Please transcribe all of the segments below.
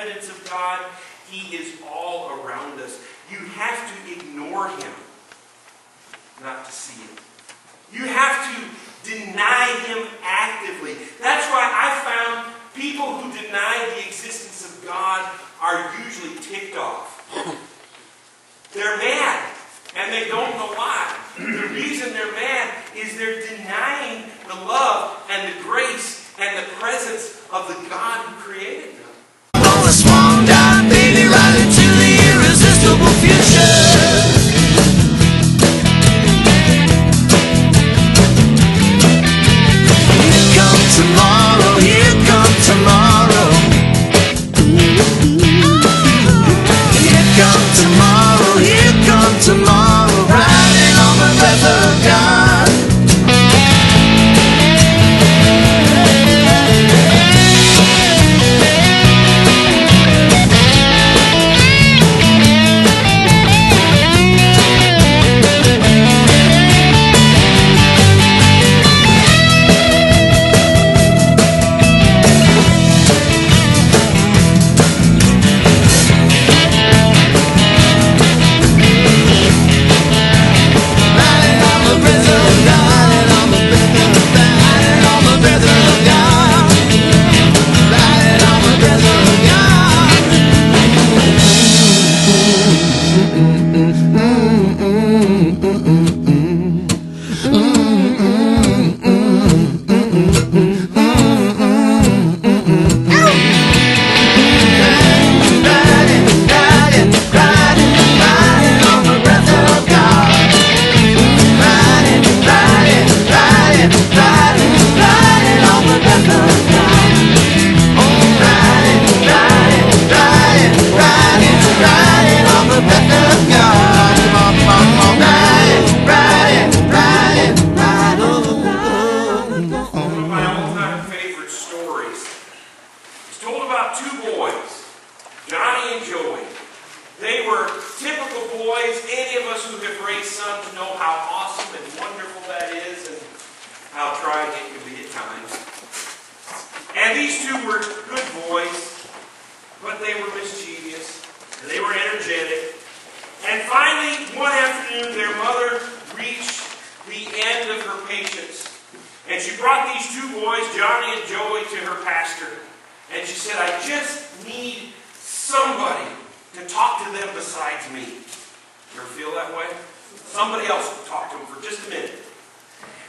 evidence of God. He is all around us. You have to ignore Him not to see it. You have to deny Him actively. That's why I found people who deny the existence of God are usually ticked off. They're mad, and they don't know why. The reason they're mad is they're denying the love and the grace and the presence of the God who created them. Oh, a swan dive, baby, right into the irresistible future. Here come tomorrow, here come tomorrow. Here come tomorrow, here come tomorrow, riding on the breath of God. And these two were good boys, but they were mischievous, and they were energetic. And finally, one afternoon, their mother reached the end of her patience. And she brought these two boys, Johnny and Joey, to her pastor. And she said, I just need somebody to talk to them besides me. You ever feel that way? Somebody else will talk to them for just a minute.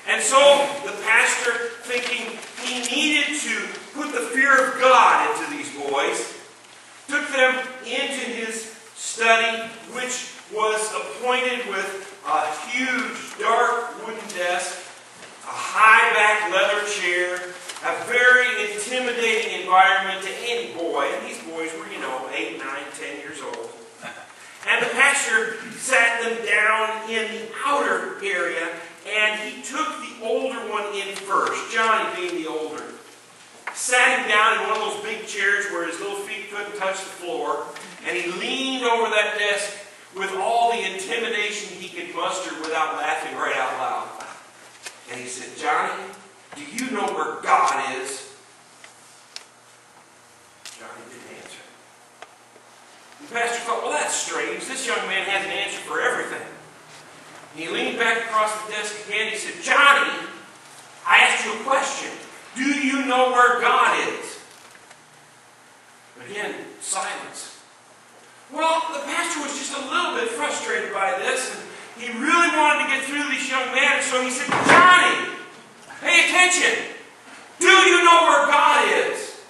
And so the pastor, thinking he needed to put the fear of God into these boys, took them into his study, which was appointed with a huge dark wooden desk, a high-back leather chair, a very intimidating environment to any boy. And these boys were, 8, 9, 10 years old. And the pastor sat them down in the outer area, and he took the older one in first, Johnny being the older. Sat him down in one of those big chairs where his little feet couldn't touch the floor, and he leaned over that desk with all the intimidation he could muster without laughing right out loud. And he said, Johnny, do you know where God is? Johnny didn't answer. The pastor thought, well, that's strange. This young man has an answer for everything. And he leaned back across the desk again. He said, Johnny, I asked you a question. Do you know where God is? Again, silence. Well, the pastor was just a little bit frustrated by this, and he really wanted to get through to this young man, so he said, Johnny, pay attention. Do you know where God is?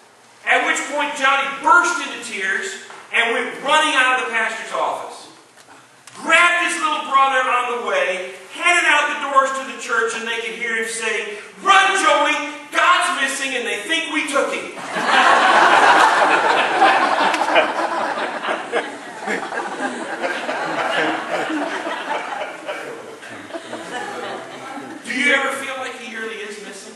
At which point Johnny burst into tears and went running out of the pastor's office. Grabbed his little brother on the way, headed out the doors to the church, and they could hear him say, Run, Joey! God's missing, and they think we took him. Do you ever feel like he really is missing?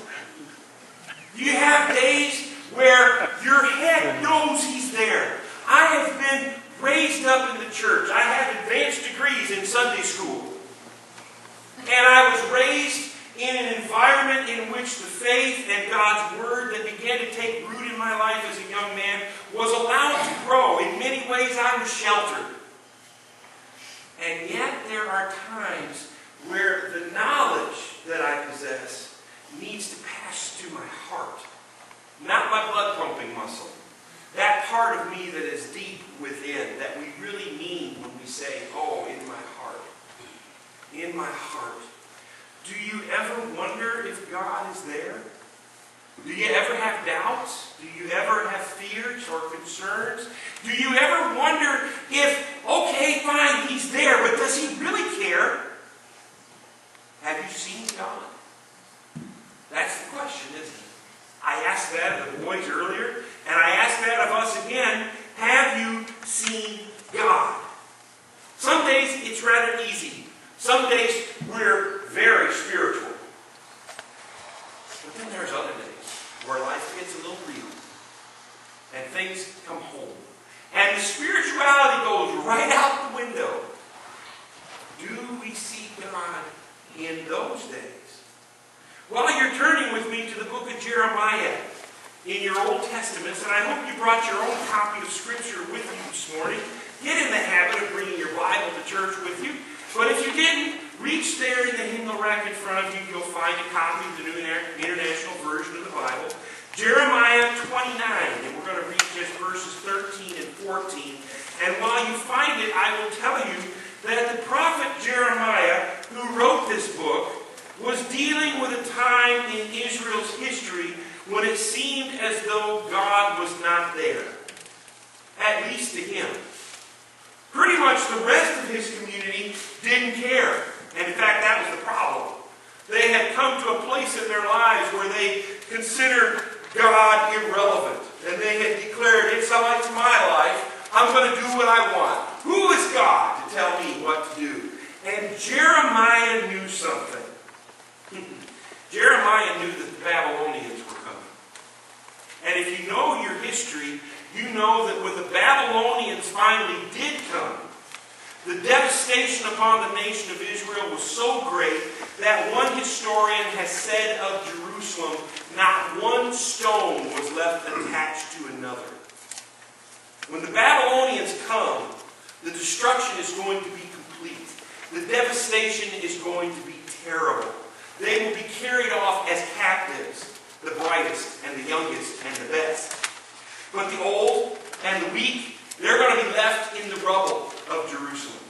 Do you have days where your head knows he's there? I have been raised up in the church. I have advanced degrees in Sunday school. And I was raised in an environment in which the faith and God's Word that began to take I was sheltered. And yet there are times where the knowledge that I possess needs to pass through my heart, not my blood pumping muscle. That part of me that is deep within, that we really mean when we say, oh, in my heart. In my heart. Do you ever wonder if God is there? Do you ever have doubts? Do you ever have fears or concerns? Do you ever wonder if, okay, fine, He's there, but does He really care? Have you seen God? That's the question, isn't it? I asked that of the boys earlier, and I asked that of us again. Have you seen God? Some days it's rather easy. Some days we're very spiritual. But then there's other days where life gets a little real. And things come home. And the spirituality goes right out the window. Do we see God in those days? Well, you're turning with me to the book of Jeremiah in your Old Testaments, and I hope you brought your own copy of Scripture with you this morning. Get in the habit of bringing your Bible to church with you. But if you didn't, reach there in the hymnal rack in front of you. You'll find a copy of the New International Version of the Bible. Jeremiah 29, and we're going to read just verses 13 and 14. And while you find it, I will tell you that the prophet Jeremiah, who wrote this book, was dealing with a time in Israel's history when it seemed as though God was not there. At least to him. Pretty much the rest of his community didn't care. And in fact, that was the problem. They had come to a place in their lives where they considered God irrelevant. And they had declared, it's my life. I'm going to do what I want. Who is God to tell me what to do? And Jeremiah knew something. Jeremiah knew that the Babylonians were coming. And if you know your history, you know that when the Babylonians finally did come, the devastation upon the nation of Israel was so great that one historian has said of Jerusalem, not one stone was left attached to another. When the Babylonians come, the destruction is going to be complete. The devastation is going to be terrible. They will be carried off as captives, the brightest and the youngest and the best. But the old and the weak, they're going to be left in the rubble of Jerusalem.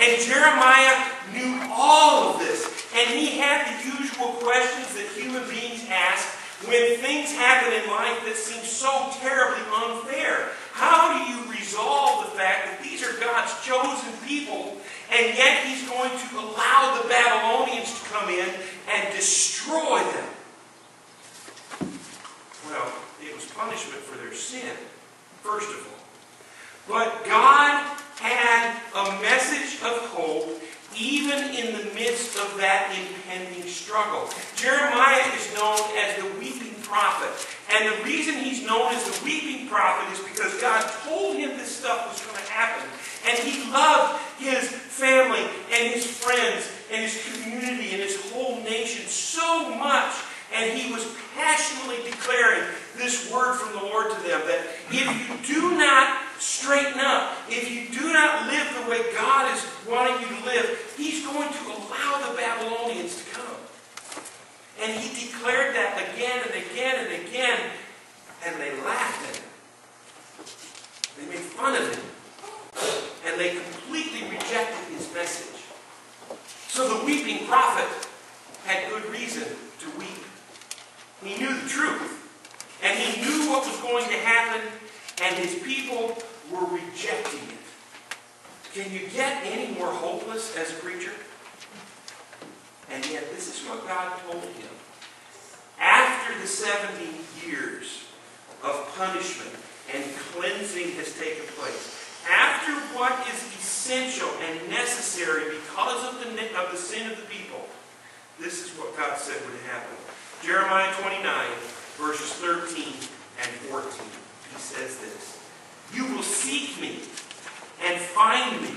And Jeremiah knew all of this. And he had the usual questions that human beings ask when things happen in life that seem so terribly unfair. How do you resolve the fact that these are God's chosen people, and yet He's going to allow the Babylonians to come in and destroy them? Well, it was punishment for their sin, first of all. But God had a message of hope even in the midst of that impending struggle. Jeremiah is known as the weeping prophet. And the reason he's known as the weeping prophet is because God told him this stuff was going to happen. And he loved his family and his friends and his community and his whole nation so much. And he was passionately declaring this word from the Lord to them, that if you do not straighten up, if you do not live the way God is wanting you to live, He's going to allow the Babylonians to come. And he declared that again and again and again, and they laughed at him. They made fun of him. And they completely rejected his message. So the weeping prophet had good reason to weep. He knew the truth. And he knew what was going to happen, and his people were rejecting it. Can you get any more hopeless as a preacher? And yet this is what God told him. After the 70 years of punishment and cleansing has taken place, after what is essential and necessary because of the sin of the people, this is what God said would happen. Jeremiah 29, verses 13 and 14. He says this: "You will seek me and find me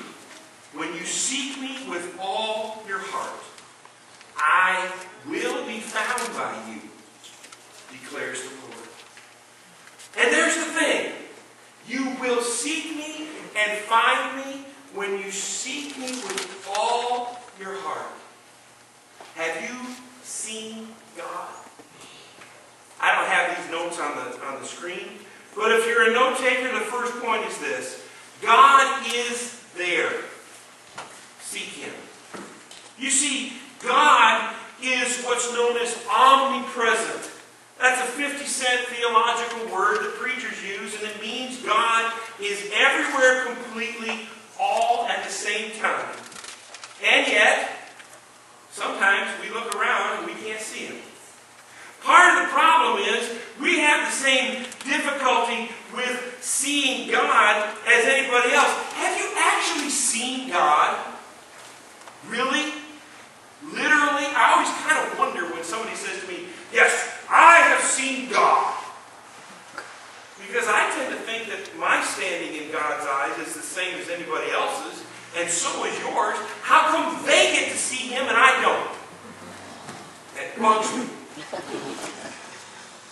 when you seek me with all your heart. I will be found by you, declares the Lord." And there's the thing. You will seek me and find me when you seek me with all your heart. Have you seen God? I don't have these notes on the screen, but if you're a note taker, the first point is this. God is there. Seek Him. You see, God is what's known as omnipresent. That's a 50-cent theological word that preachers use, and it means God is everywhere completely, all at the same time. And yet, sometimes we look around and we can't see Him. Part of the problem is we have the same difficulty with seeing God as anybody else. Have you actually seen God? Really? Literally? I always kind of wonder when somebody says to me, yes, I have seen God. Because I tend to think that my standing in God's eyes is the same as anybody else's, and so is yours. How come they get to see Him and I don't? That bugs me.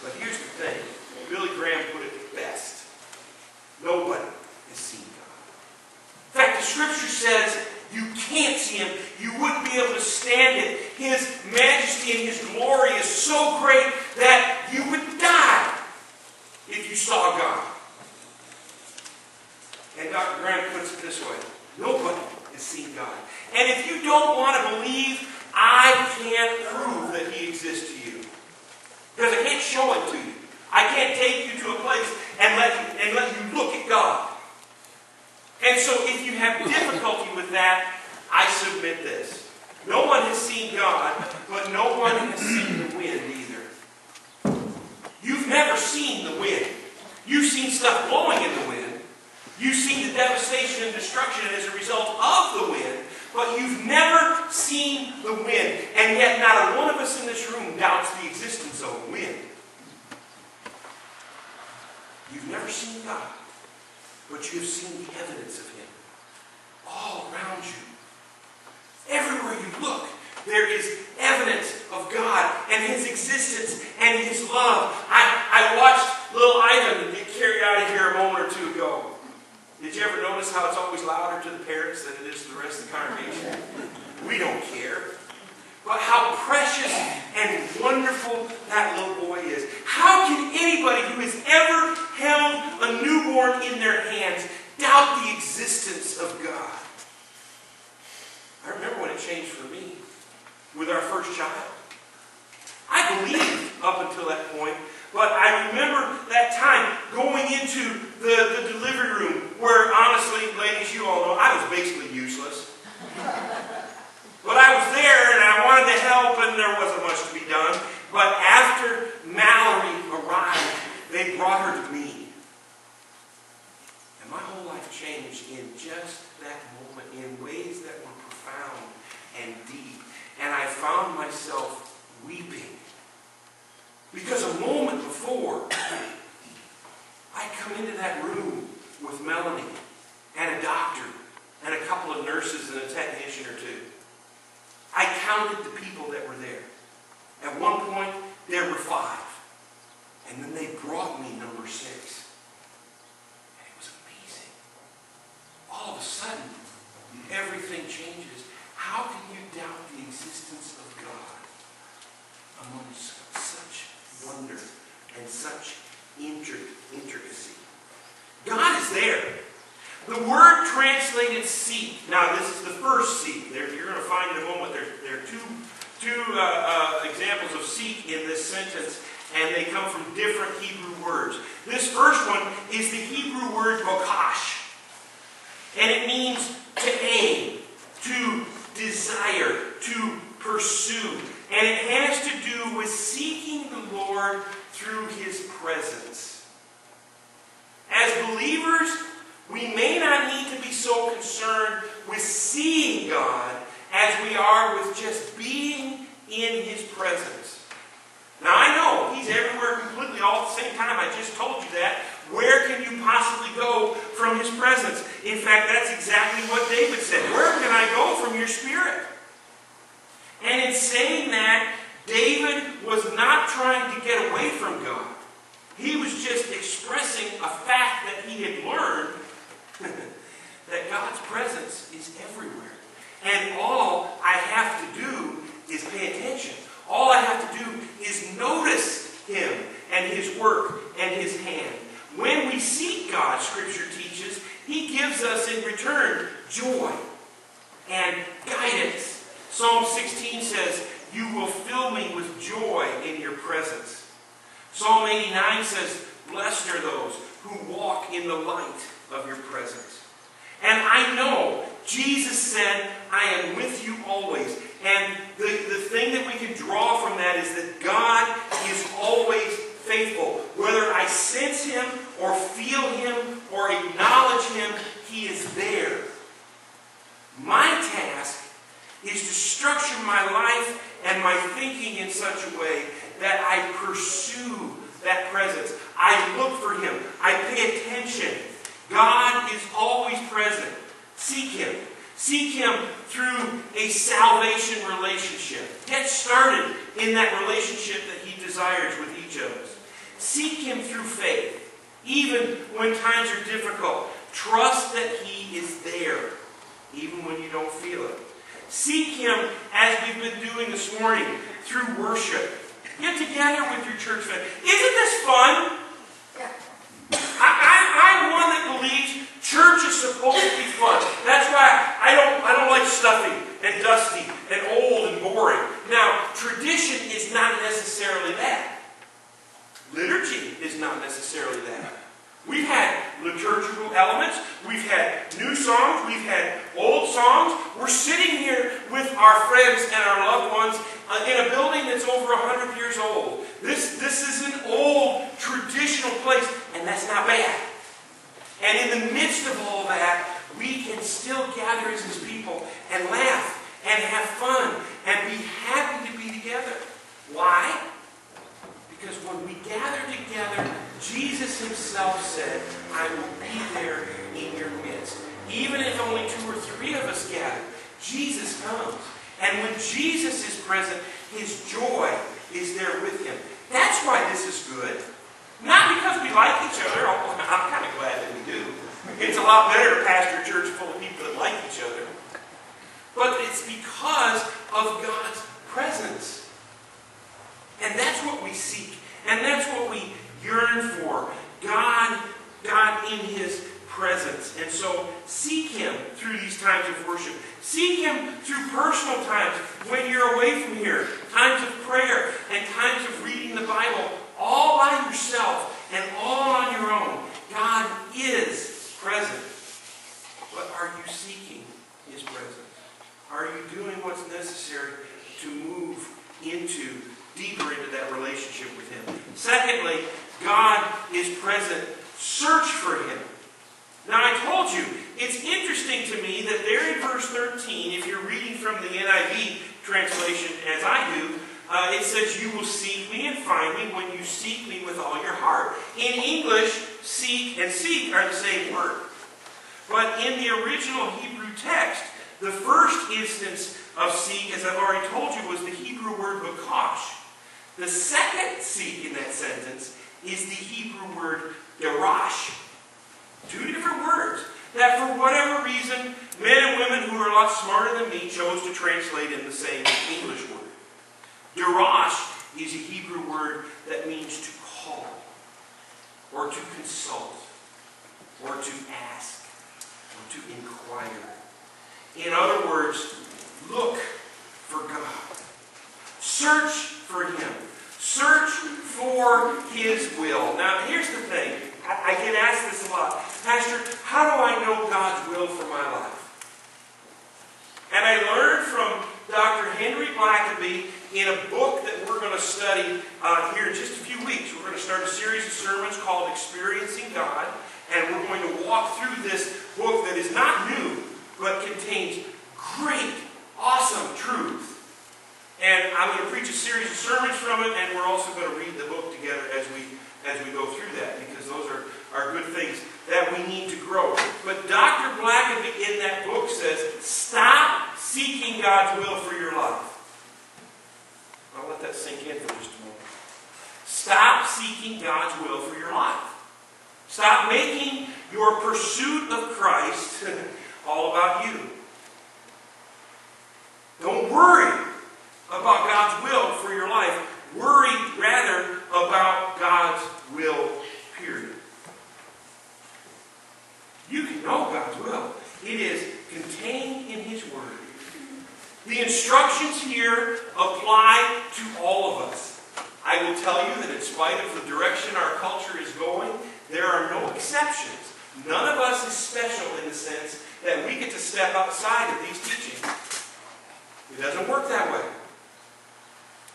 But here's the thing. Billy Graham put it best. Nobody has seen God. In fact, the Scripture says you can't see Him. You wouldn't be able to stand it. His majesty and His glory is so great that you would die if you saw God. And Dr. Graham puts it this way. Nobody has seen God. And if you don't want to believe, I can't prove that He exists to you. Because I can't show it to you. I can't take you to a place and let you look at God. And so if you have difficulty with that, I submit this. No one has seen God, but no one has seen the wind either. You've never seen the wind. You've seen stuff blowing in the wind. You've seen the devastation and destruction as a result of the wind, but you've never seen the wind. And yet not a one of us in this room doubts the existence of a wind. You've never seen God, but you have seen the evidence of Him all around you. Everywhere you look, there is evidence of God and His existence and His love. I watched little Ivan get carried out of here a moment or two ago. Did you ever notice how it's always louder to the parents than it is to the rest of the congregation? We don't care. But how precious and wonderful that little boy is. How can anybody who has ever held a newborn in their hands doubt the existence of God? I remember when it changed for me with our first child. I believed up until that point, but I remember that time going into the delivery room where, honestly, ladies, you all know, I was basically useless. But I was there and I wanted to help and there wasn't much to be done. But after Mallory arrived, they brought her to me. And my whole life changed in just that moment in ways that were profound and deep. And I found myself weeping. Because a moment before, I'd come into that room with Melanie and a doctor and a couple of nurses and a technician or two. I counted the people that were there. At one point, there were 5. And then they brought me number 6. And it was amazing. All of a sudden, everything changes. How can you doubt the existence of God amongst such wonder and such intricacy? God is there. The word translated seek. Now, this is the first seek. You're going to find in a moment there are two examples of seek in this sentence, and they come from different Hebrew words. This first one is the Hebrew word bokash, and it means to aim, to desire, to pursue, and it has to do with seeking the Lord through His presence. As believers, we may not need to be so concerned with seeing God as we are with just being in His presence. Now I know He's everywhere completely all at the same time. I just told you that. Where can you possibly go from His presence? In fact, that's exactly what David said. Where can I go from your Spirit? And in saying that, David was not trying to get away from God. He was just expressing a fact that he had learned He gives us in return joy and guidance. Psalm 16 says, "You will fill me with joy in your presence." Psalm 89 says, "Blessed are those who walk in the light of your presence." And I know Jesus said, "I am with you always." And the thing that we can draw from that is that God is always faithful. Whether I sense Him or feel Him or acknowledge Him, He is there. My task is to structure my life and my thinking in such a way that I pursue that presence. I look for Him. I pay attention. God is always present. Seek Him. Seek Him through a salvation relationship. Get started in that relationship that He desires with each of us. Seek Him through faith. Even when times are difficult, trust that He is there, even when you don't feel it. Seek Him, as we've been doing this morning, through worship. Get together with your church family. Isn't this fun? I'm one that believes church is supposed to be fun. That's why I don't like stuffy and dusty and old and boring. Now, tradition is not necessarily that. Liturgy is not necessarily that. We've had liturgical elements. We've had new songs. We've had old songs. We're sitting here with our friends and our loved ones in a building that's over 100 years old. This is an old, traditional place, and that's not bad. And in the midst of all that, we can still gather as His people and laugh and have fun and be happy to be together. Why? Because when we gather together, Jesus Himself said, "I will be there in your midst." Even if only 2 or 3 of us gather, Jesus comes. And when Jesus is present, His joy is there with Him. That's why this is good. Not because we like each other, although I'm kind of glad that we do. It's a lot better to pastor a church full of people that like each other. But it's because of God's presence. And that's what we seek. And that's what we yearn for. God in His presence. And so seek Him through these times of worship. Seek Him through personal times when you're away from here. Times of prayer and times of reading the Bible all by yourself and all on your own. God is present. But are you seeking His presence? Are you doing what's necessary to move deeper into that relationship with Him? Secondly, God is present. Search for Him. Now I told you, it's interesting to me that there in verse 13, if you're reading from the NIV translation as I do, it says, "You will seek me and find me when you seek me with all your heart." In English, seek and seek are the same word. But in the original Hebrew text, the first instance of seek, as I've already told you, was the Hebrew word bakash. The second seek in that sentence is the Hebrew word darash. 2 different words that for whatever reason, men and women who are a lot smarter than me chose to translate in the same English word. Darash is a Hebrew word that means to call, or to consult, or to ask, or to inquire. In other words, look for God. Search for Him. Search for His will. Now, here's the thing. I get asked this a lot. "Pastor, how do I know God's will for my life?" And I learned from Dr. Henry Blackaby in a book that we're going to study here in just a few weeks. We're going to start a series of sermons called Experiencing God. And we're going to walk through this book that is not new, but contains great, awesome truth. And I'm going to preach a series of sermons from it, and we're also going to read the book together as we go through that, because those are good things that we need to grow. But Dr. Blackaby in that book says, stop seeking God's will for your life. I'll let that sink in for just a moment. Stop seeking God's will for your life. Stop making your pursuit of Christ all about you. Don't worry about God's will for your life. Worry rather about God's will, period. you can know God's will. It is contained in His Word. The instructions here apply to all of us. I will tell you that in spite of the direction our culture is going, there are no exceptions. None of us is special in the sense that we get to step outside of these teachings. It doesn't work that way.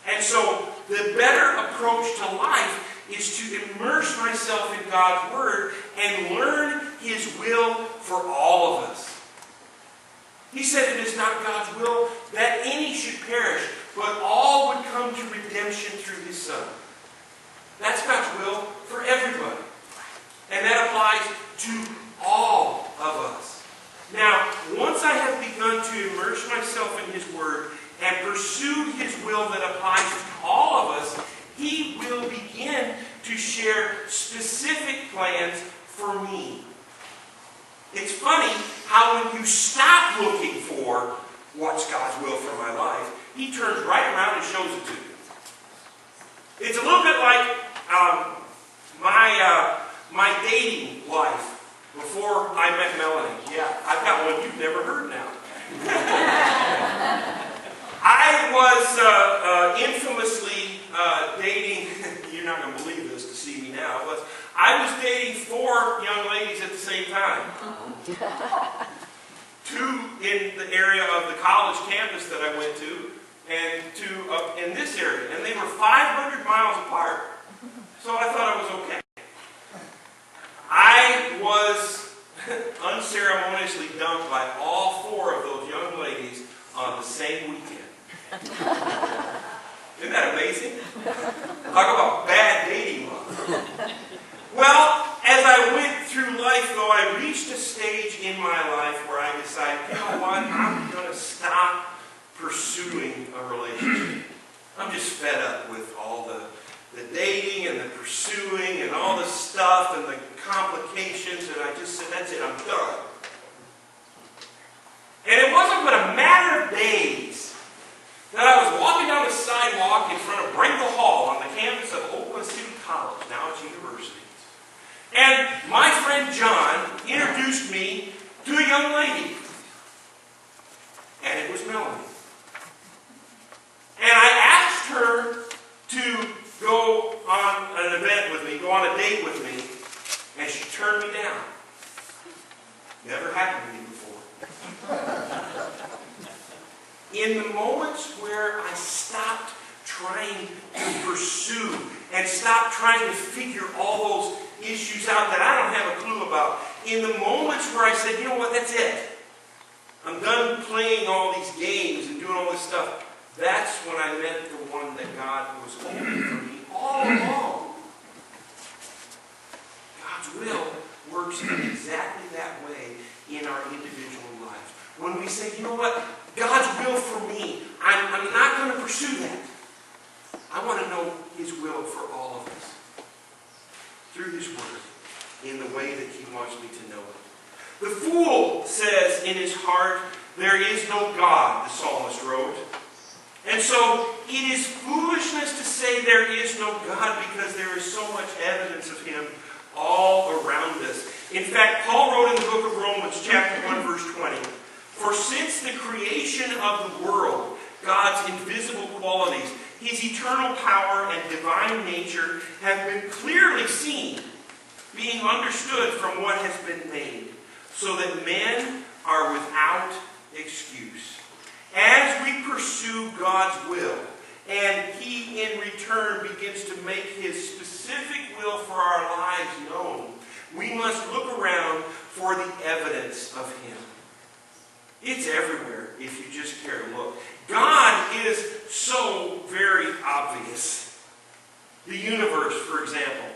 And so, the better approach to life is to immerse myself in God's Word and learn His will for all of us. He said it is not God's will that any should perish, but all would come to redemption through His Son. That's God's will for everybody. And that applies to all of us. Now, once I have begun to immerse myself in His Word and pursue His will that applies to all of us, He will begin to share specific plans for me. It's funny how when you stop looking for what's God's will for my life, He turns right around and shows it to you. It's a little bit like my dating life before I met Melanie. Yeah, I've got one you've never heard now. I was infamously dating, you're not going to believe this to see me now, but I was dating 4 young ladies at the same time. 2 in the area of the college campus that I went to, and 2 in this area. And they were 500 miles apart. So I thought I was okay. I was unceremoniously dumped by all 4 of those young ladies on the same weekend. Isn't that amazing? Talk about bad dating love. Well, as I went through life, though, I reached a stage in my life where I decided, you know what, I'm going to stop pursuing a relationship. I'm just fed up with all the dating and the pursuing and all the stuff and the complications, and I just said, that's it, I'm done. And it wasn't but a matter of days that I was walking down the sidewalk in front of Bringle Hall on the campus of Oakland City College, now it's university. And my friend John introduced me to a young lady. And it was Melanie. And I asked her to go on an event with me, go on a date with me, and she turned me down. Never happened to me before. In the moments where I stopped trying to pursue and stopped trying to figure all those issues out that I don't have a clue about, in the moments where I said, you know what, that's it. I'm done playing all these games and doing all this stuff. That's when I met the one that God was holding for me all along. God's will works in exactly that way in our individual lives. When we say, you know what, God's will for me, I'm not going to pursue that. I want to know His will for all of us. Through His Word, in the way that He wants me to know it. The fool says in his heart, there is no God, the psalmist wrote. And so, it is foolishness to say there is no God because there is so much evidence of Him all around us. In fact, Paul wrote in the book of Romans, chapter 1, verse 20, for since the creation of the world, God's invisible qualities, His eternal power and divine nature have been clearly seen, being understood from what has been made, so that men are without excuse. As we pursue God's will, and He in return begins to make His specific will for our lives known, we must look around for the evidence of Him. It's everywhere if you just care to look. God is so very obvious. The universe, for example.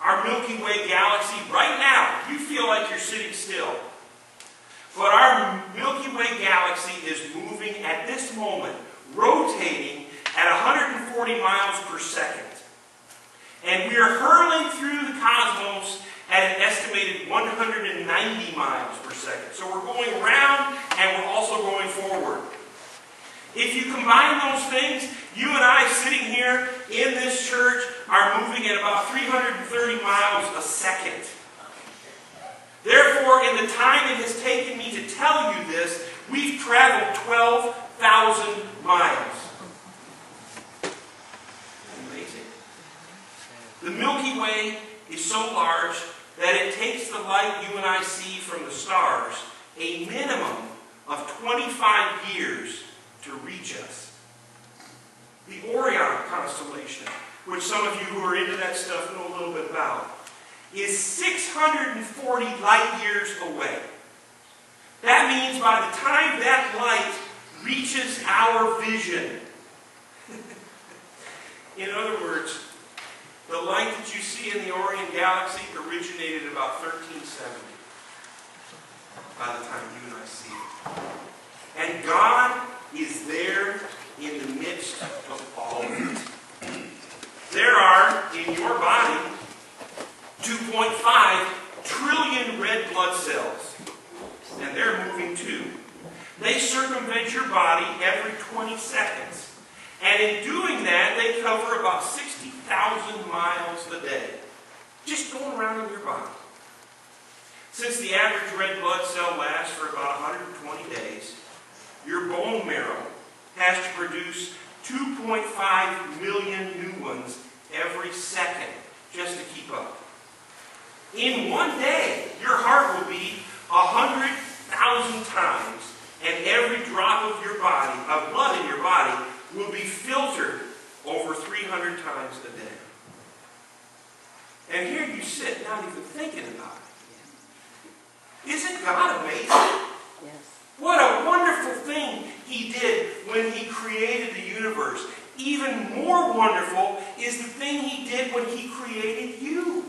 Our Milky Way galaxy, right now, you feel like you're sitting still. But our Milky Way galaxy is moving at this moment, rotating at 140 miles per second. And we are hurling through the cosmos at an estimated 190 miles per second. So we're going around and we're also going forward. If you combine those things, you and I sitting here in this church are moving at about 330 miles a second. Therefore, in the time it has taken me to tell you this, we've traveled 12,000 miles. Amazing. The Milky Way is so large that it takes the light you and I see from the stars a minimum of 25 years to reach us. The Orion constellation, which some of you who are into that stuff know a little bit about, is 640 light years away. That means by the time that light reaches our vision, in other words, the light that you see in the Orion galaxy originated about 1370 by the time you and I see it. And God is there in the midst of all of it. There are, in your body, 2.5 trillion red blood cells. And they're moving too. They circumvent your body every 20 seconds. And in doing that, they cover about 60,000 miles a day. Just going around in your body. Since the average red blood cell lasts for about 120 days, your bone marrow has to produce 2.5 million new ones every second just to keep up. In one day, your heart will beat 100,000 times, and every drop of your body, of blood in your body, will be filtered over 300 times a day. And here you sit, not even thinking about it. Isn't God amazing? Yes. What a wonderful thing He did when He created the universe. Even more wonderful is the thing He did when He created you.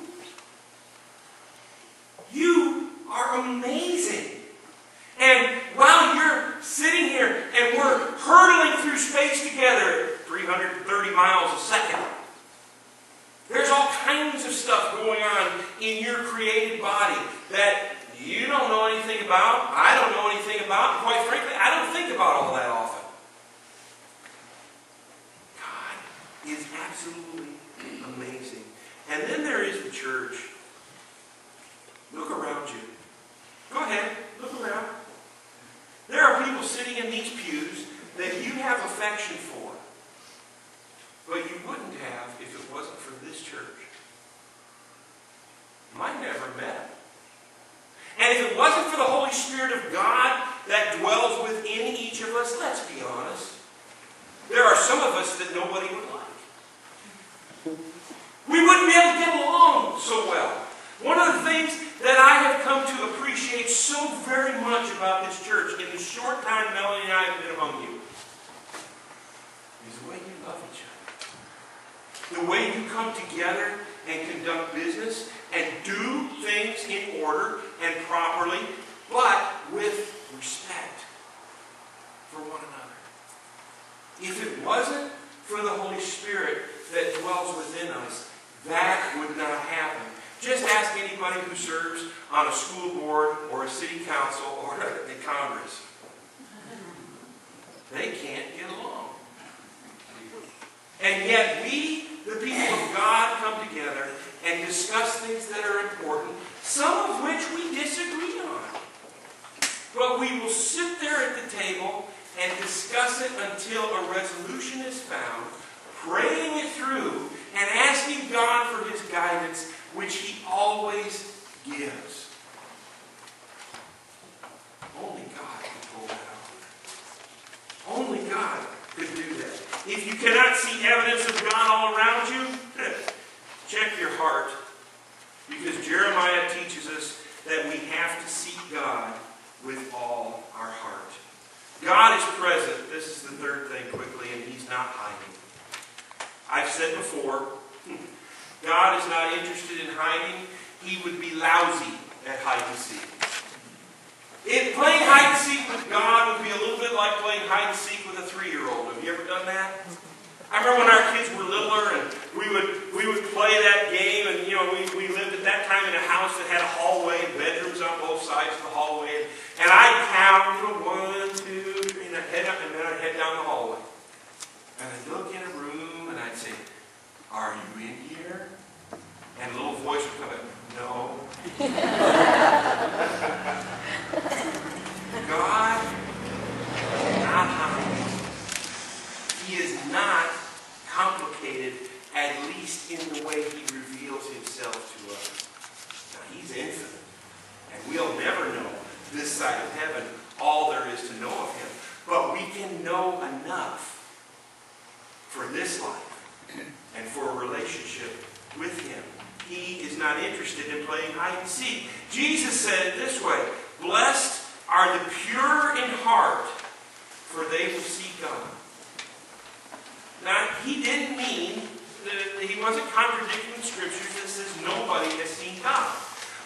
You are amazing. And while you're sitting here and we're hurtling through space together at 330 miles a second, there's all kinds of stuff going on in your created body that you don't know anything about, I don't know anything about, and quite frankly, I don't think about all that often. God is absolutely amazing. And then there is the church. Look around you. Go ahead, look around. There are people sitting in these pews that you have affection for, but you wouldn't have if it wasn't for this church. Might never met. And if it wasn't for the Holy Spirit of God that dwells within each of us, let's be honest, there are some of us that nobody would like. We wouldn't be able to get along so well. One of the things that I have come to appreciate so very much about this church in the short time Melanie and I have been among you is the way you love each other. The way you come together and conduct business and do things in order and properly, but with respect for one another. If it wasn't for the Holy Spirit that dwells within us, that would not happen. Just ask anybody who serves on a school board or a city council or a Congress. They can't get along. And yet we, the people of God, come together and discuss things that are important, some of which we disagree on. But we will sit there at the table and discuss it until a resolution is found, praying it through and asking God for His guidance, which He always gives. Only God can pull that off. Only God could do that. If you cannot see evidence of God all around you, check your heart. Because Jeremiah teaches us that we have to seek God with all our heart. God is present. This is the third thing quickly, and He's not hiding. I've said before, God is not interested in hiding. He would be lousy at hide and seek. Playing hide and seek with God would be a little bit like playing hide and seek with a 3-year-old. Have you ever done that? I remember when our kids were littler and we would play that game, and we lived at that time in a house that had a hallway and bedrooms on both sides of the hallway. And I'd count 1, 2, 3, and I'd head up, and then I'd head down the hallway. And I'd look in a room and I'd say, "Are you in here?" And a little voice would come in, "No." side of heaven all there is to know of him. But we can know enough for this life and for a relationship with him. He is not interested in playing hide and seek. Jesus said it this way, "Blessed are the pure in heart, for they will see God." Now, he didn't mean that he wasn't contradicting the scriptures that says nobody has seen God.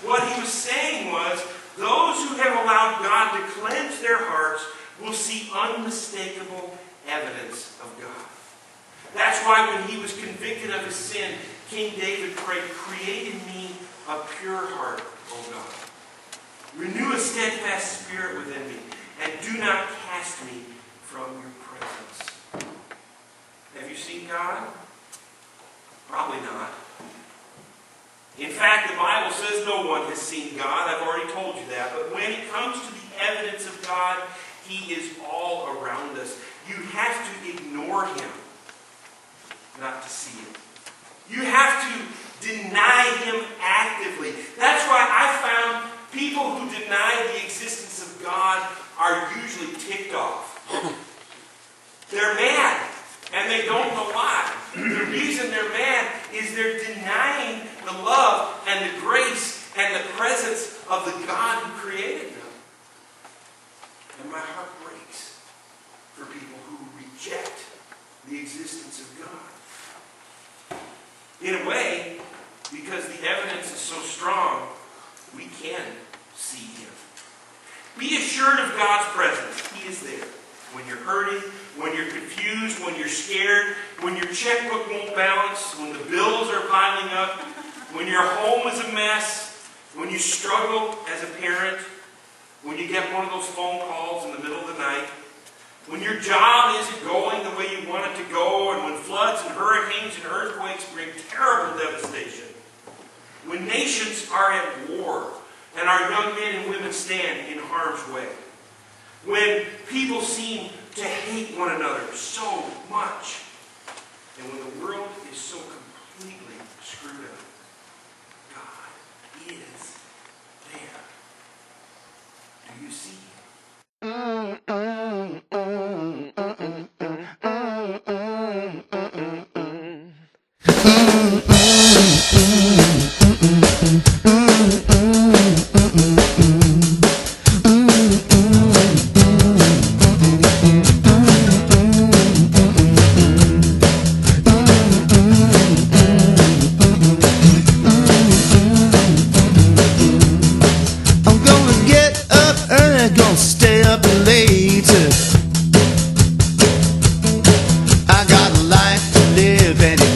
What he was saying was, those who have allowed God to cleanse their hearts will see unmistakable evidence of God. That's why when he was convicted of his sin, King David prayed, "Create in me a pure heart, O God. Renew a steadfast spirit within me, and do not cast me from your presence." Have you seen God? Probably not. In fact, the Bible says no one has seen God. I've already told you that. But when it comes to the evidence of God, he is all around us. You have to ignore him, not to see him. You have to deny him actively. That's why I found people who deny the existence of God are usually ticked off. They're mad, and they don't know why. The reason they're mad is they're denying the love and the grace and the presence of the God who created them. And my heart breaks for people who reject the existence of God. In a way, because the evidence is so strong, we can see him. Be assured of God's presence. He is there. When you're hurting, when you're confused, when you're scared, when your checkbook won't balance, when the bills are piling up, when your home is a mess, when you struggle as a parent, when you get one of those phone calls in the middle of the night, when your job isn't going the way you want it to go, and when floods and hurricanes and earthquakes bring terrible devastation, when nations are at war and our young men and women stand in harm's way, when people seem to hate one another so much, and when the world is so completely screwed up, God is there. Do you see him?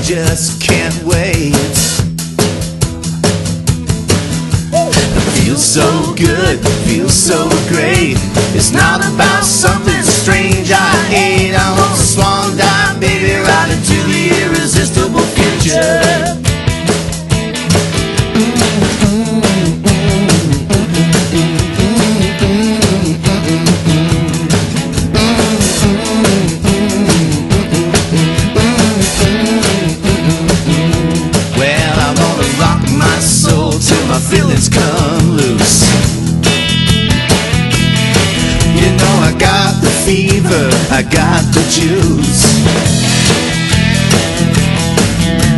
Just can't wait. Feels so good, feels so great. It's not about something strange I hate. I want a swan dive, baby, right into the irresistible future. My feelings come loose. You know I got the fever, I got the juice.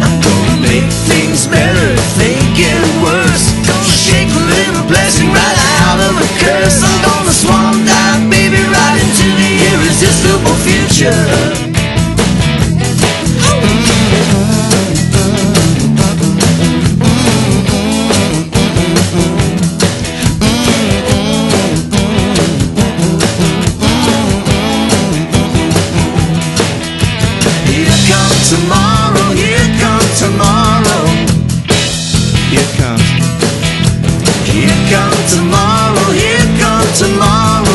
I'm gonna make things better if they get worse. Gonna shake a little blessing right out of a curse. I'm gonna swan dive, baby, right into the irresistible future. Tomorrow, here comes tomorrow. Here comes tomorrow, here comes tomorrow.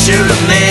picture of man.